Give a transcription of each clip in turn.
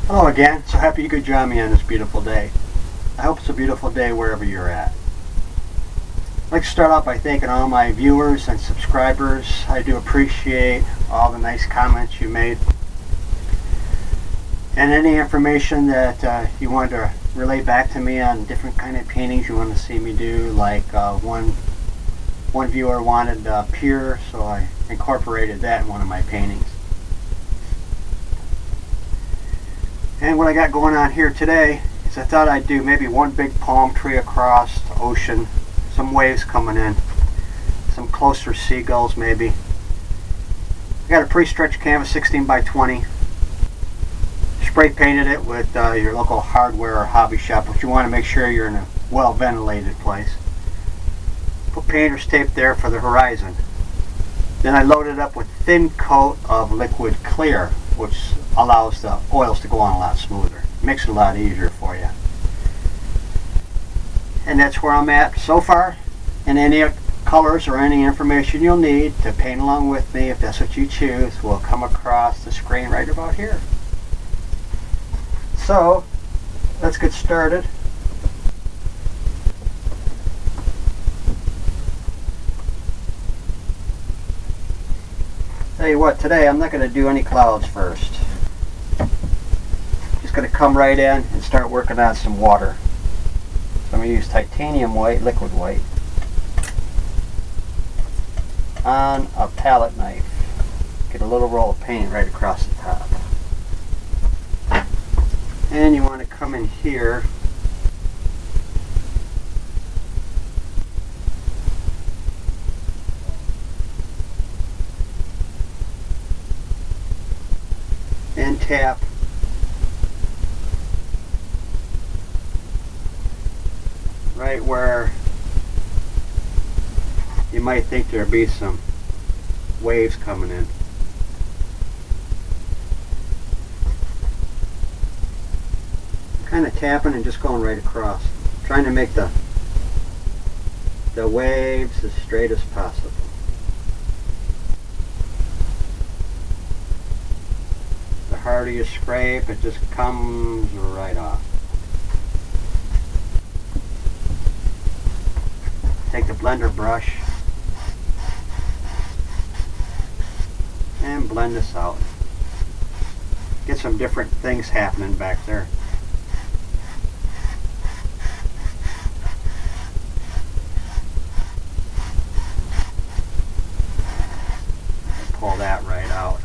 Hello again. So happy you could join me on this beautiful day. I hope it's a beautiful day wherever you're at. I'd like to start off by thanking all my viewers and subscribers. I do appreciate all the nice comments you made. And any information that you want to relay back to me on different kind of paintings you want to see me do. Like one viewer wanted pier, so I incorporated that in one of my paintings. And what I got going on here today is I thought I'd do maybe one big palm tree across the ocean, some waves coming in, some closer seagulls maybe. I got a pre-stretched canvas 16 by 20. Spray painted it with your local hardware or hobby shop, but you want to make sure you're in a well ventilated place. Put painter's tape there for the horizon. Then I loaded it up with thin coat of liquid clear, which allows the oils to go on a lot smoother. Makes it a lot easier for you. And that's where I'm at so far. And any colors or any information you'll need to paint along with me, if that's what you choose, will come across the screen right about here. So let's get started. Tell you what, today I'm not going to do any clouds first. Just going to come right in and start working on some water. So I'm going to use titanium white, liquid white, on a palette knife. Get a little roll of paint right across the top. And you want to come in here and tap right where you might think there'd be some waves coming in. Kind of tapping and just going right across, trying to make the waves as straight as possible. The harder you scrape, it just comes right off. Take the blender brush and blend this out. Get some different things happening back there. Pull that right out.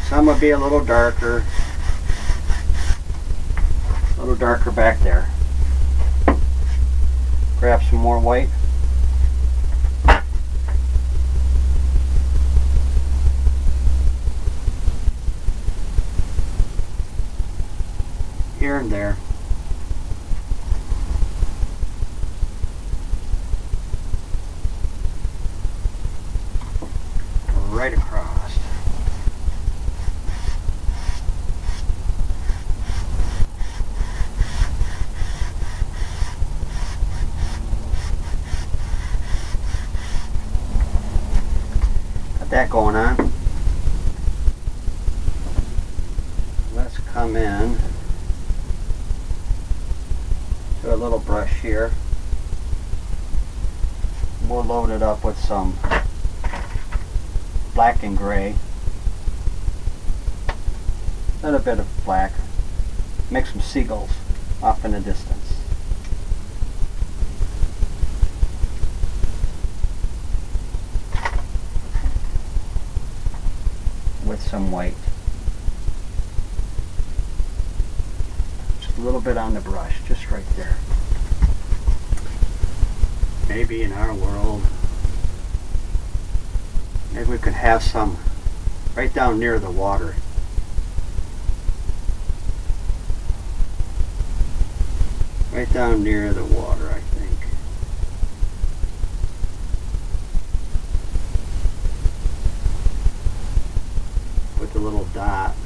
Some will be a little darker back there. Grab some more white. Here and there. Right across. Got that going on. Let's come in to a little brush here. We'll load it up with some black and gray, a little bit of black, make some seagulls off in the distance. With some white. Just a little bit on the brush, just right there. Maybe in our world, maybe we could have some right down near the water. Right down near the water, I think. With a little dot.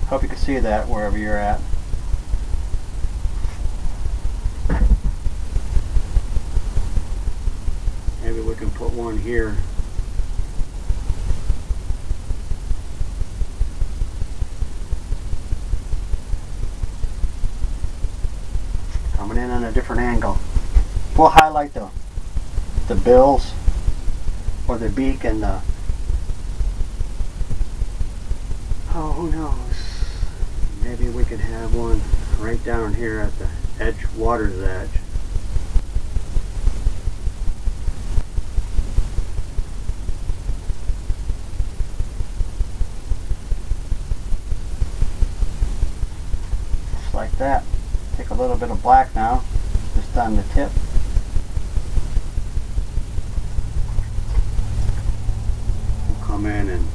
Hope you can see that wherever you're at. Maybe we can put one here. Coming in on a different angle. We'll highlight the bills or the beak and the, oh, who knows, maybe we could have one right down here at the edge, water's edge. Just like that. Take a little bit of black now, just on the tip. We'll come in and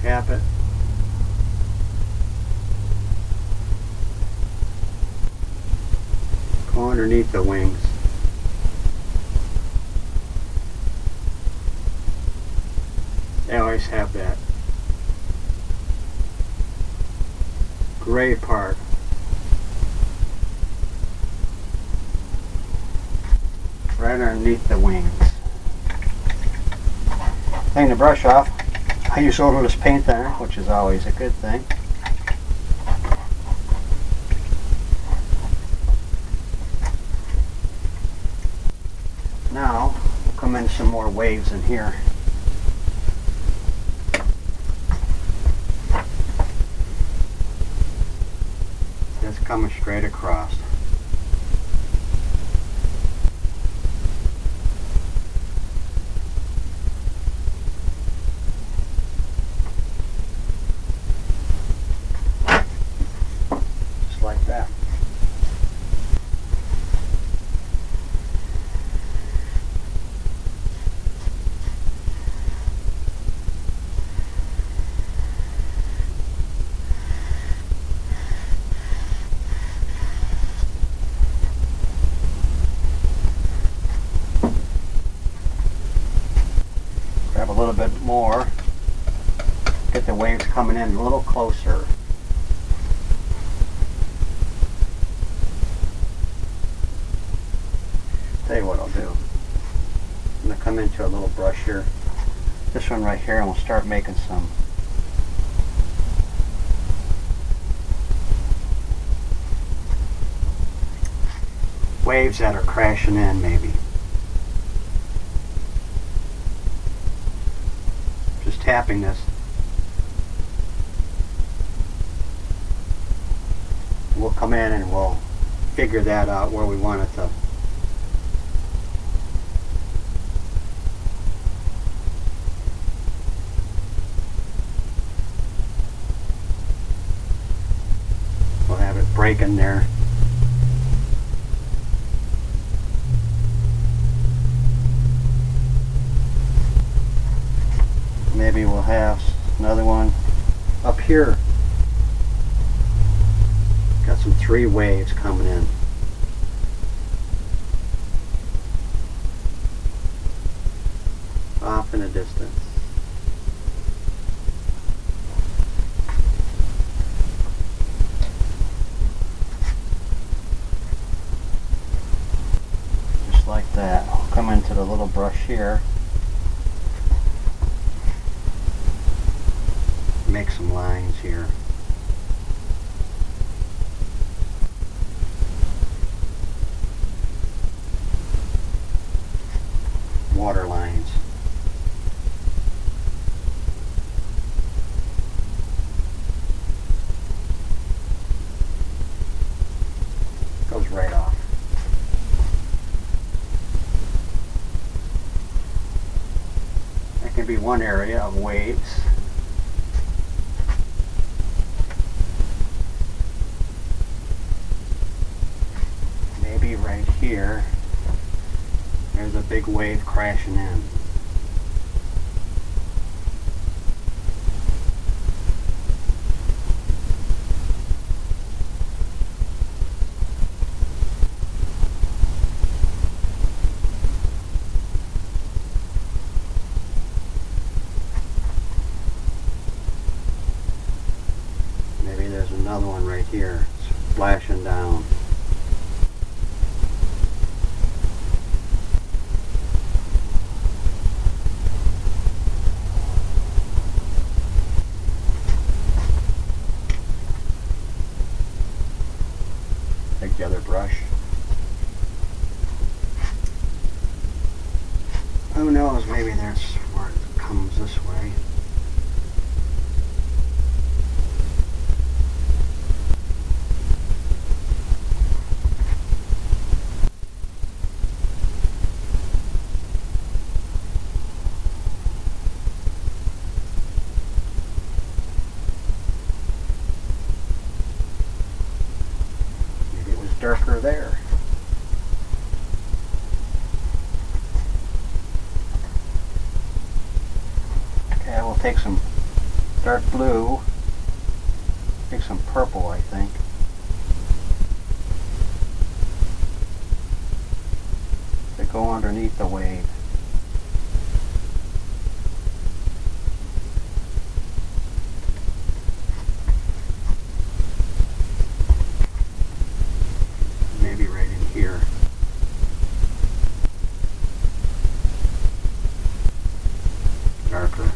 tap it. Go underneath the wings. They always have that gray part. Right underneath the wings. Clean the brush off. I use odorless paint thinner, which is always a good thing. Now, we'll come in some more waves in here. Just coming straight across. Like that. Grab a little bit more. Get the waves coming in a little closer. Tell you what I'll do. I'm going to come into a little brush here. This one right here, and we'll start making some waves that are crashing in, maybe. Just tapping this. We'll come in and we'll figure that out where we want it to. Break in there. Maybe we'll have another one up here. Got some 3 waves coming in. Off in the distance. Like that. I'll come into the little brush here, make some lines here. Water lines. Goes right off. Can be one area of waves. Maybe right here, there's a big wave crashing in. right here. It's flashing down. Take the other brush. Who knows, maybe that's where it comes this way. Maybe it was darker there. Okay, we'll take some dark blue, take some purple, I think. To go underneath the wave. Maybe right in here. Darker.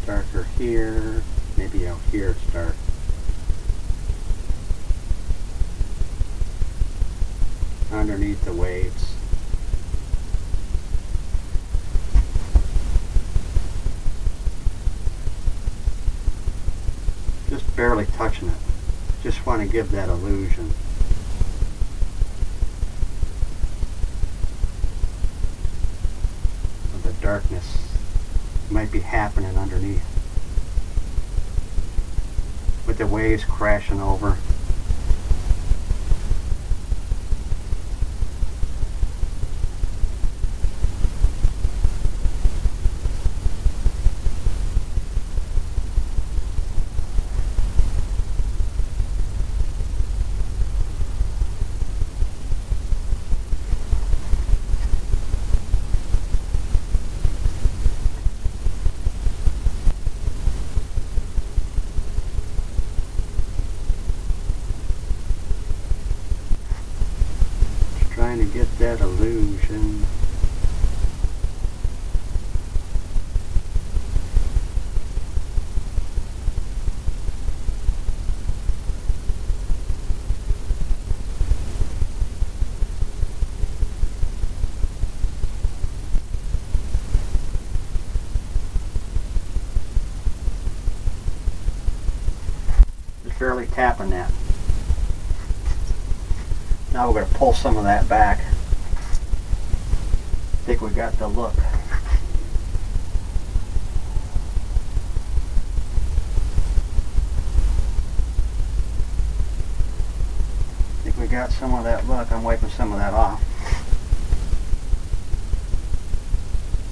Darker here, maybe out here it's dark. Underneath the waves. Just barely touching it. Just want to give that illusion. Of the darkness might be happening underneath. With the waves crashing over. Trying to get that illusion. Just barely tapping that. Now we're going to pull some of that back. I think we got the look. I think we got some of that look. I'm wiping some of that off.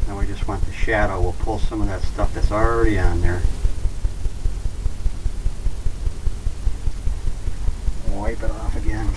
Now we just want the shadow. We'll pull some of that stuff that's already on there. Wipe it off again.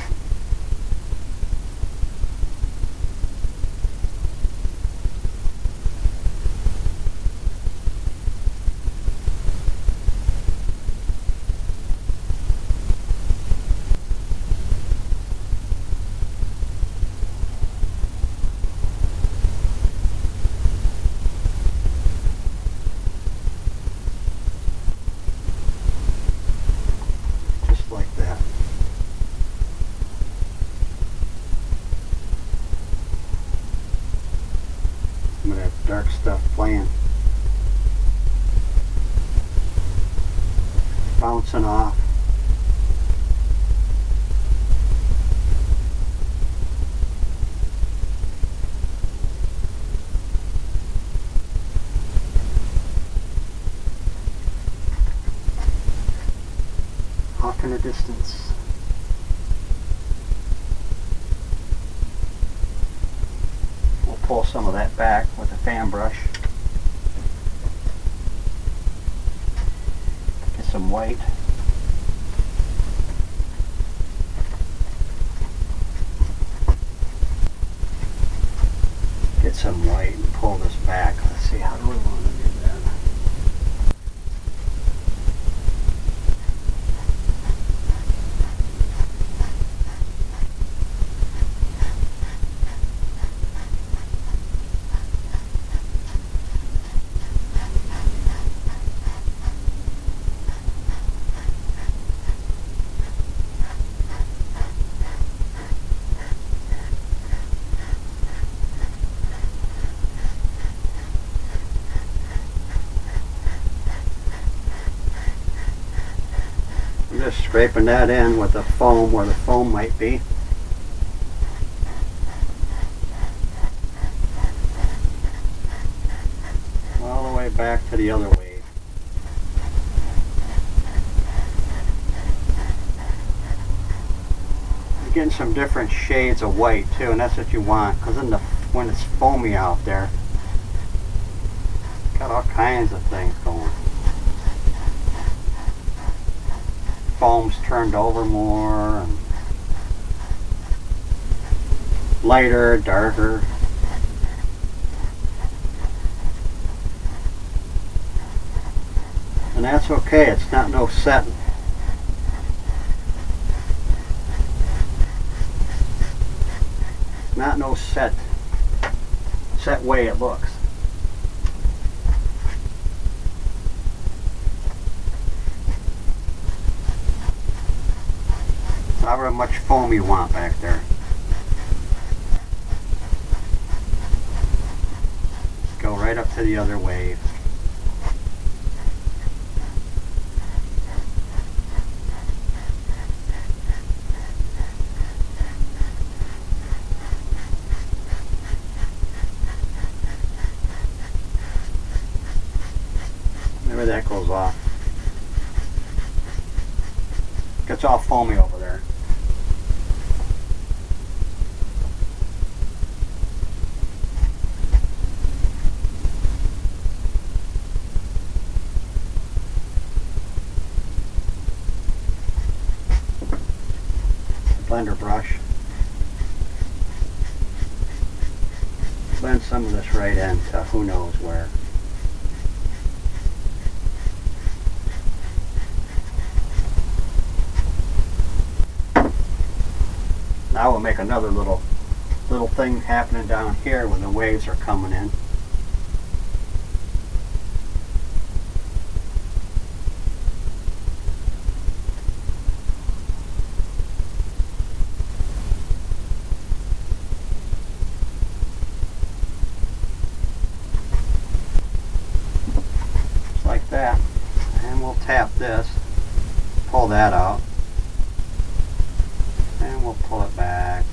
Like that. Some of that dark stuff playing. Bouncing off. Off in the distance. We'll pull some of that back with a fan brush. Get some white. Get some white and pull this back. Let's see, how do we want to do that? Just scraping that in with the foam where the foam might be. All the way back to the other wave. You're getting some different shades of white too, and that's what you want, because when it's foamy out there, got all kinds of things going. Foam's turned over more, and lighter, darker. And that's okay, it's not no set. Not no set way it looks. However much foam you want back there. Go right up to the other wave. Maybe that goes off. Gets all foamy over there. Blender brush. Blend some of this right into who knows where. Now we'll make another little thing happening down here when the waves are coming in. Like that, and we'll tap this, pull that out, and we'll pull it back,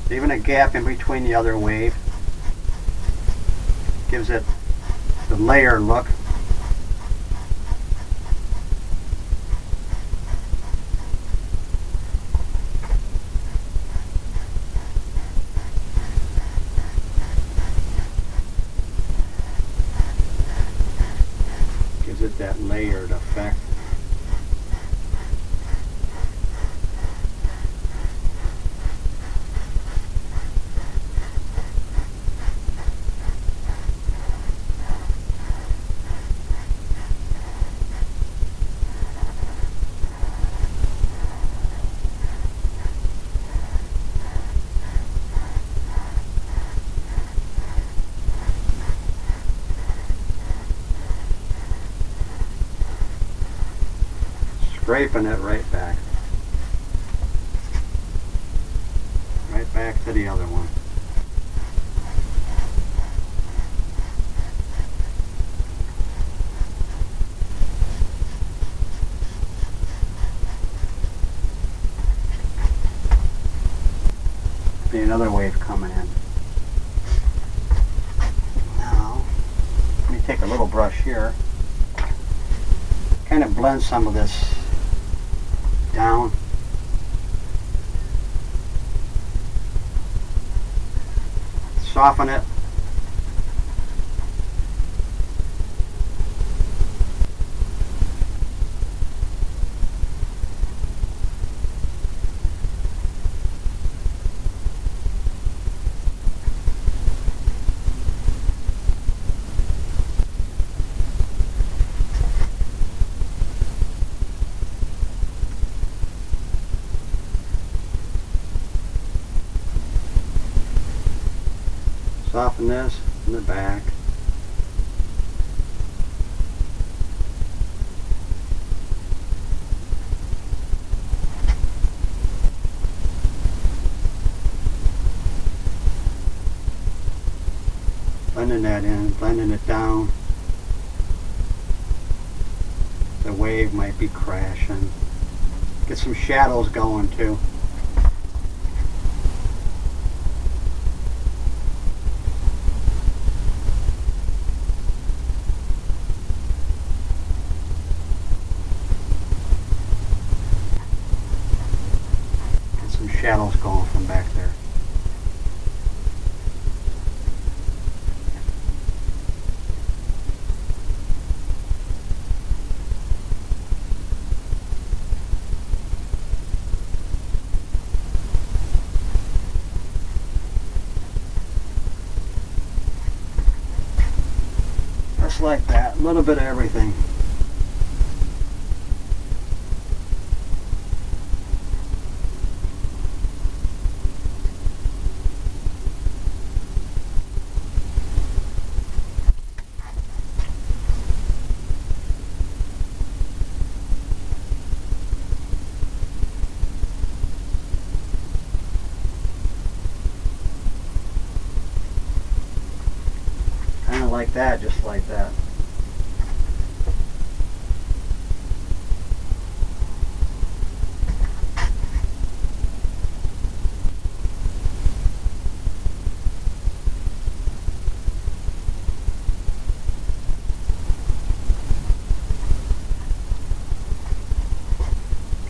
leaving a gap in between the other wave. Gives it the layer look. Gives it that layered effect. Scraping it right back to the other one. Be another wave coming in. Now, let me take a little brush here, kind of blend some of this down. Soften it. Soften this in the back. Blending that in, blending it down. The wave might be crashing. Get some shadows going too. Get some shadows going from back there. Just like that, a little bit of everything. Kind of like that, just like that.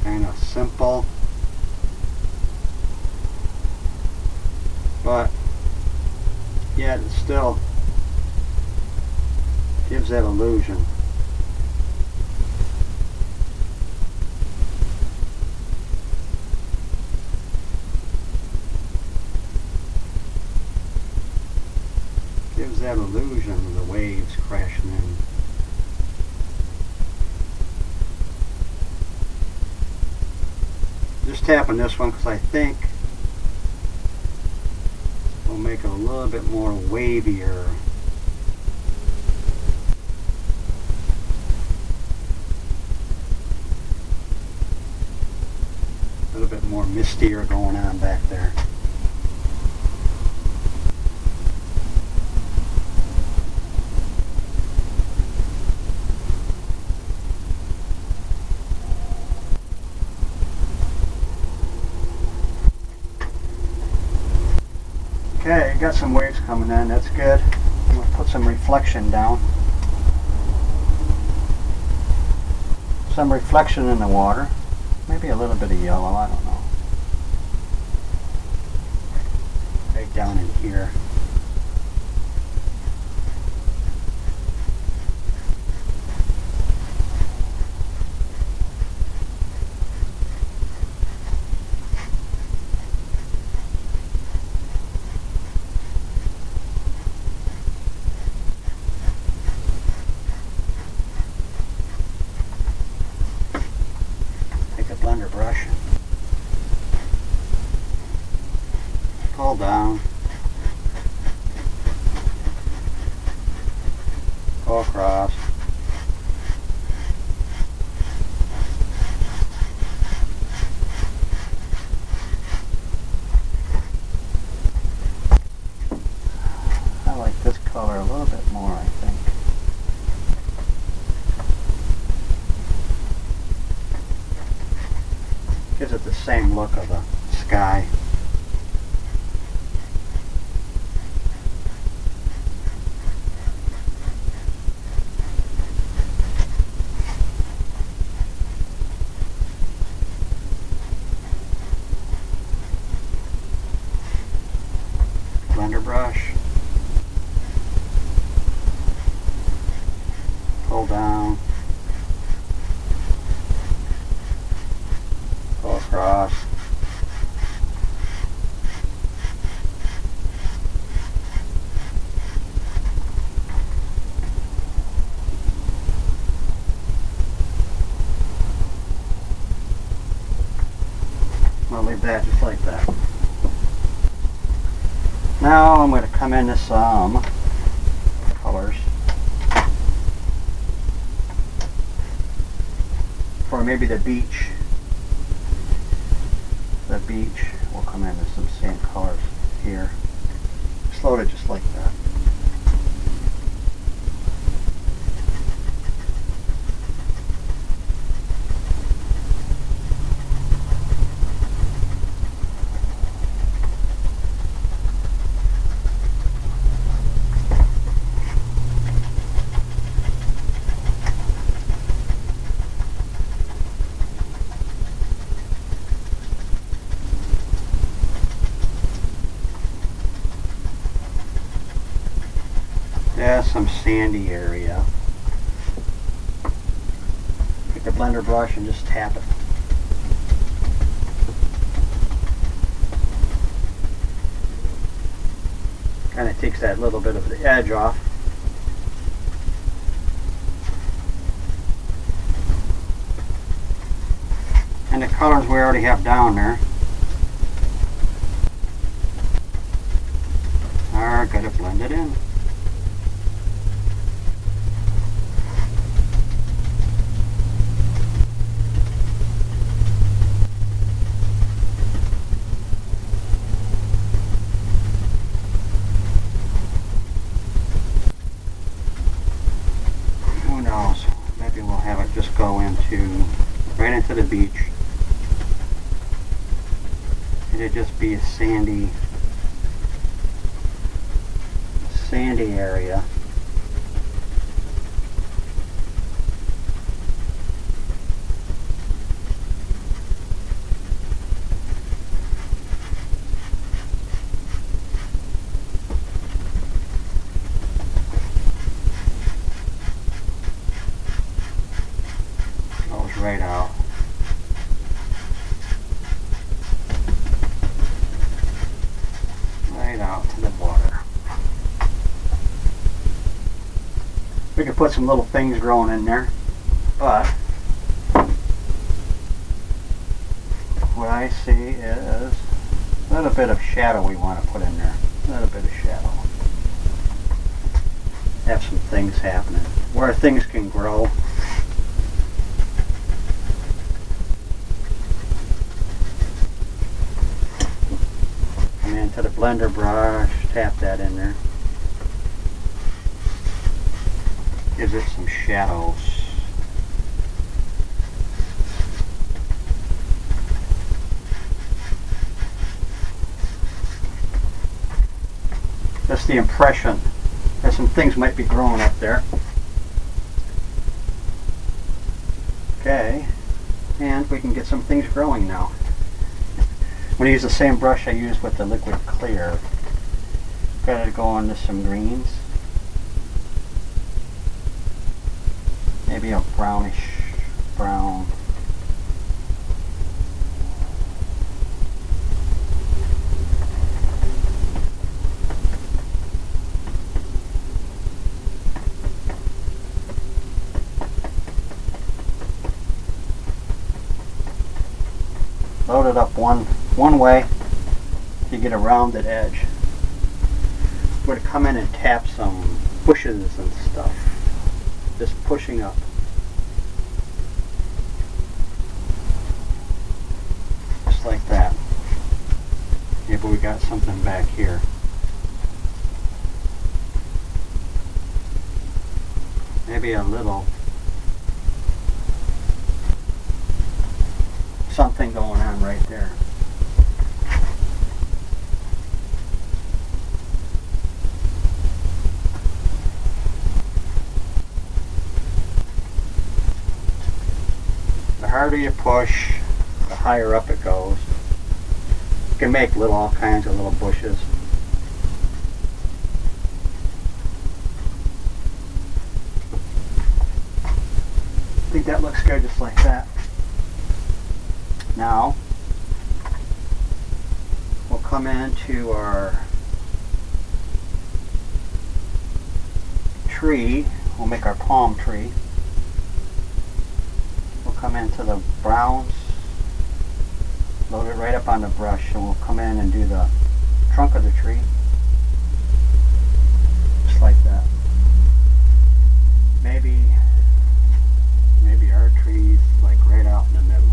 Kind of simple, but yet it still gives that illusion. Gives that illusion of the waves crashing in. Just tapping this one because I think we'll make it a little bit more wavier. A little bit more mistier going on back there. Okay, got some waves coming in, that's good. I'm going to put some reflection down. Some reflection in the water. Maybe a little bit of yellow, I don't know. Right down in here. Blender brush, pull down, go across, I like this color a little bit more, I think. Gives it the same look of the sky. Blender brush. Pull down. Across. I'll leave that just like that. Now I'm going to come into some colors for maybe the beach. The beach will come into some same colors here. Just load it just like that. Yeah, some sandy area. Take the blender brush and just tap it. Kind of takes that little bit of the edge off. And the colors we already have down there are going to blend it in. Who knows? Maybe we'll have it just go right into the beach. It'd just be a sandy area. Goes right out. Right out to the water. We could put some little things growing in there, but what I see is a little bit of shadow we want to put in there. A little bit of shadow. Have some things happening where things can grow. Come into the blender brush, tap that in there. Gives it some shadows. That's the impression that some things might be growing up there. Okay, and we can get some things growing now. I'm going to use the same brush I used with the liquid clear. Got to go into some greens. Maybe a brownish brown. Load it up one way to get a rounded edge. We're going to come in and tap some bushes and stuff. Just pushing up. Just like that. Maybe we got something back here. Maybe a little something going on right there. The harder you push, the higher up it goes. You can make all kinds of little bushes. I think that looks good just like that. Now, we'll come into our tree. We'll make our palm tree. We'll come into the browns, load it right up on the brush, and we'll come in and do the trunk of the tree. maybe our trees like right out in the middle.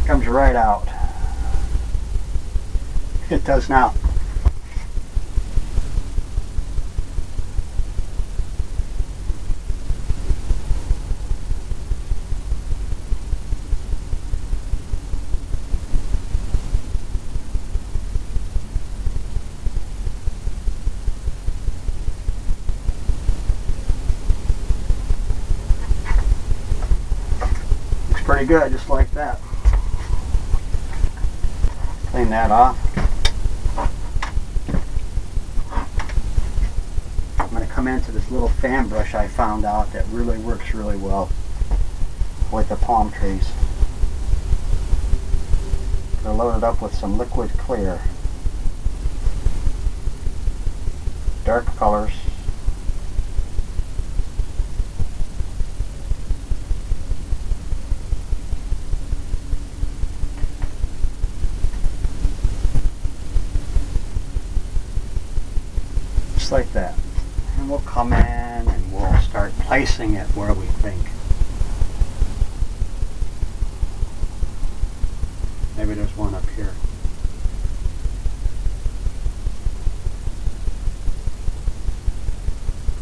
Comes right out. It does now. Looks pretty good, just like that. Clean that off. I'm going to come into this little fan brush I found out that really works really well with the palm trees. They're loaded up with some liquid clear. Dark colors. Like that, and we'll come in and we'll start placing it where we think. Maybe there's one up here.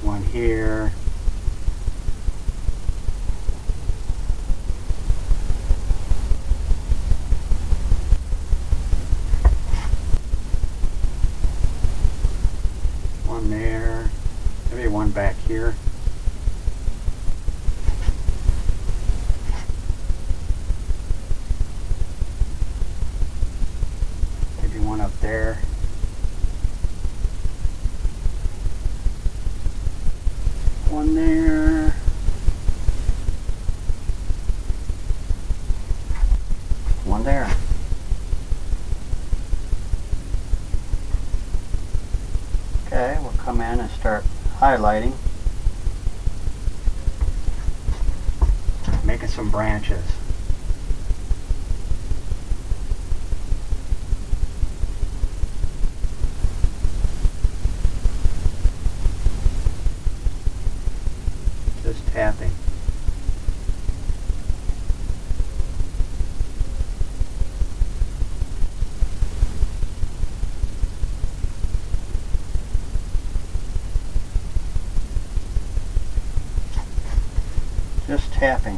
One here. There, maybe one back here. Maybe one up there. One there. One there. Okay, we'll come in and start highlighting, making some branches. Just tapping. Just tapping.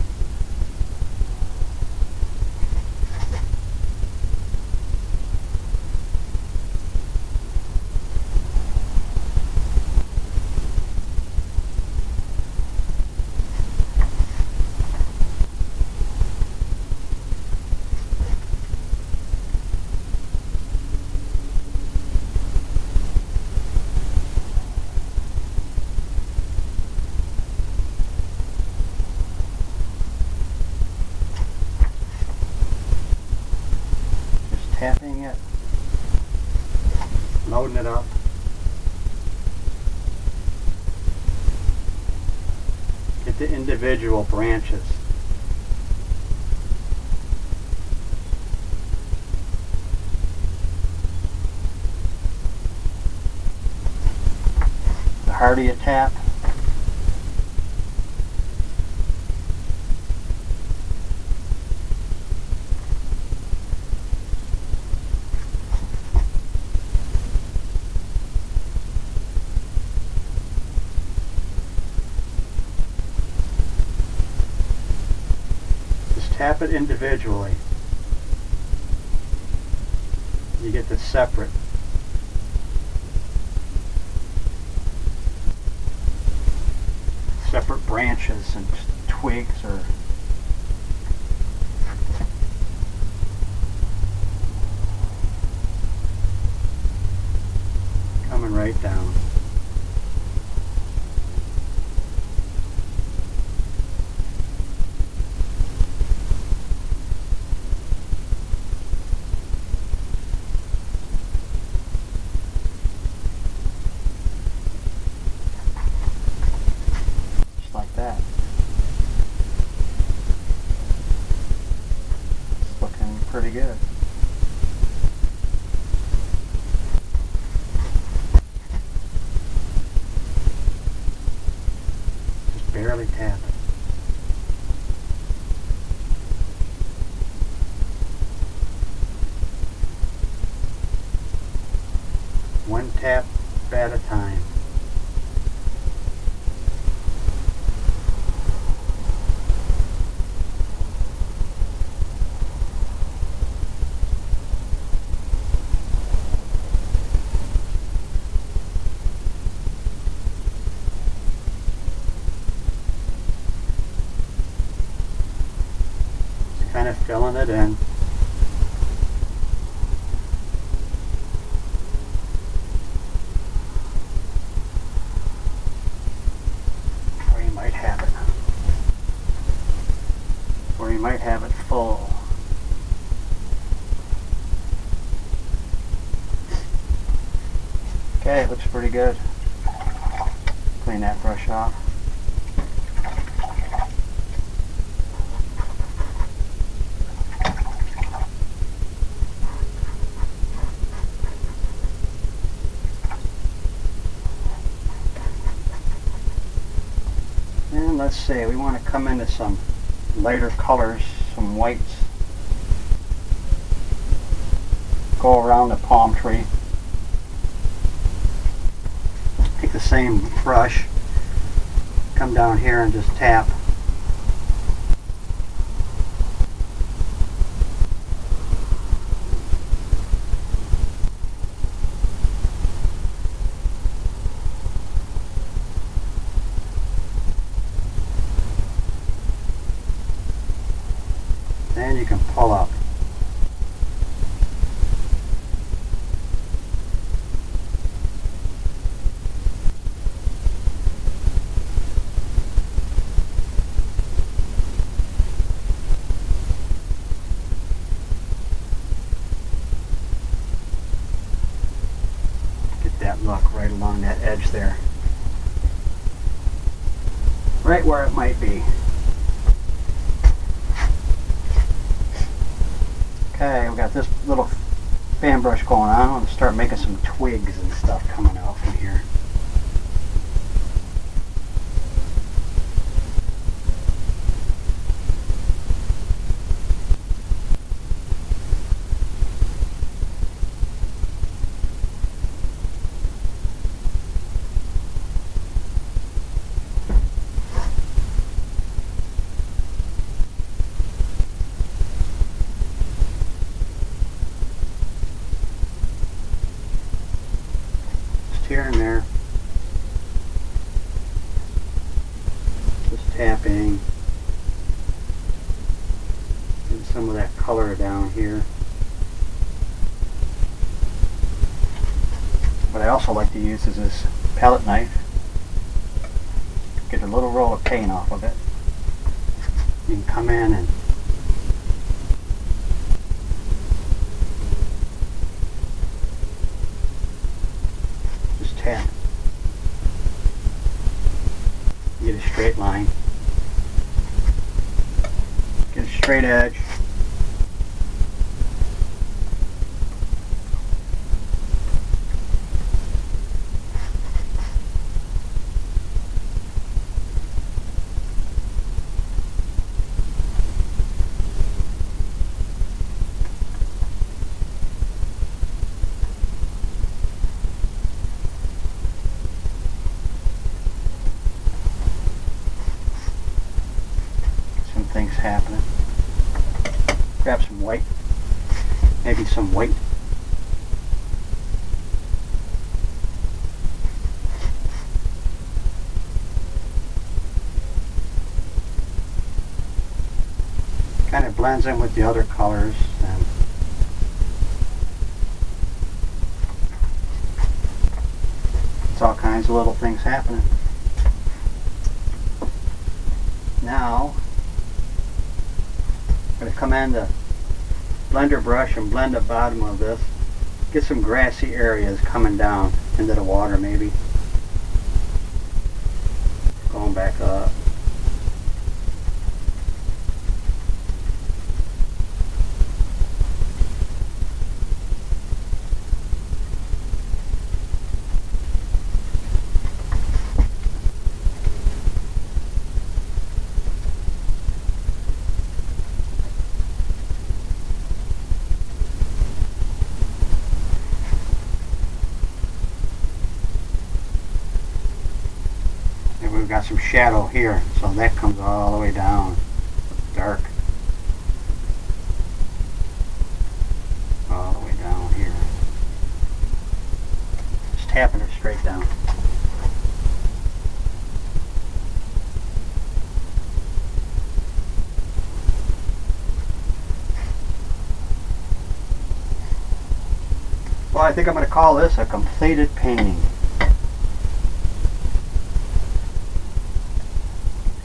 Tapping it, loading it up. Get the individual branches. The harder you tap, tap it individually. You get the separate. Separate branches and twigs or coming right down. pretty good. Just barely tap it. One tap at a time. Just kind of filling it in. Might have it full. Okay, it looks pretty good. Clean that brush off. And let's see, we want to come into some lighter colors, some whites. Go around the palm tree. Take the same brush, come down here and just tap. Then you can pull up. Get that look right along that edge there. Right where it might be. Okay, we got this little fan brush going on. I'm going to start making some twigs and stuff coming out from here. Here and there, just tapping, get some of that color down here. What I also like to use is this palette knife. Get a little roll of paint off of it. You can come in and tap. Get a straight line. Get a straight edge. Things happening. Grab some white, maybe some white. Kind of blends in with the other colors, and it's all kinds of little things happening. Now I'm going to come in the blender brush and blend the bottom of this. Get some grassy areas coming down into the water maybe. Going back up. got some shadow here, so that comes all the way down. Dark. All the way down here. Just tapping her straight down. Well, I think I'm going to call this a completed painting.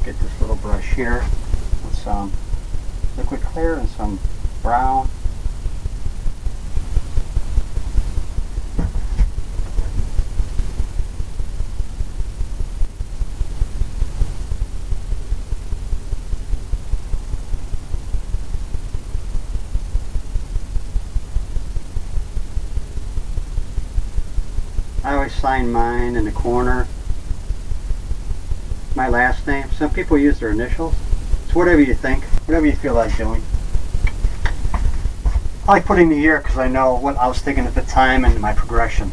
Get this little brush here with some liquid clear and some brown. I always sign mine in the corner. My last name. Some people use their initials. It's whatever you think, whatever you feel like doing. I like putting the year because I know what I was thinking at the time and my progression.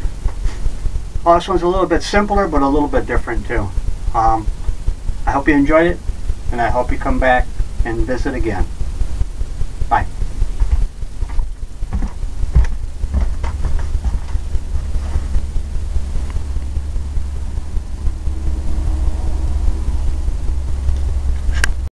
Well, this one's a little bit simpler, but a little bit different too. I hope you enjoyed it, and I hope you come back and visit again. Bye.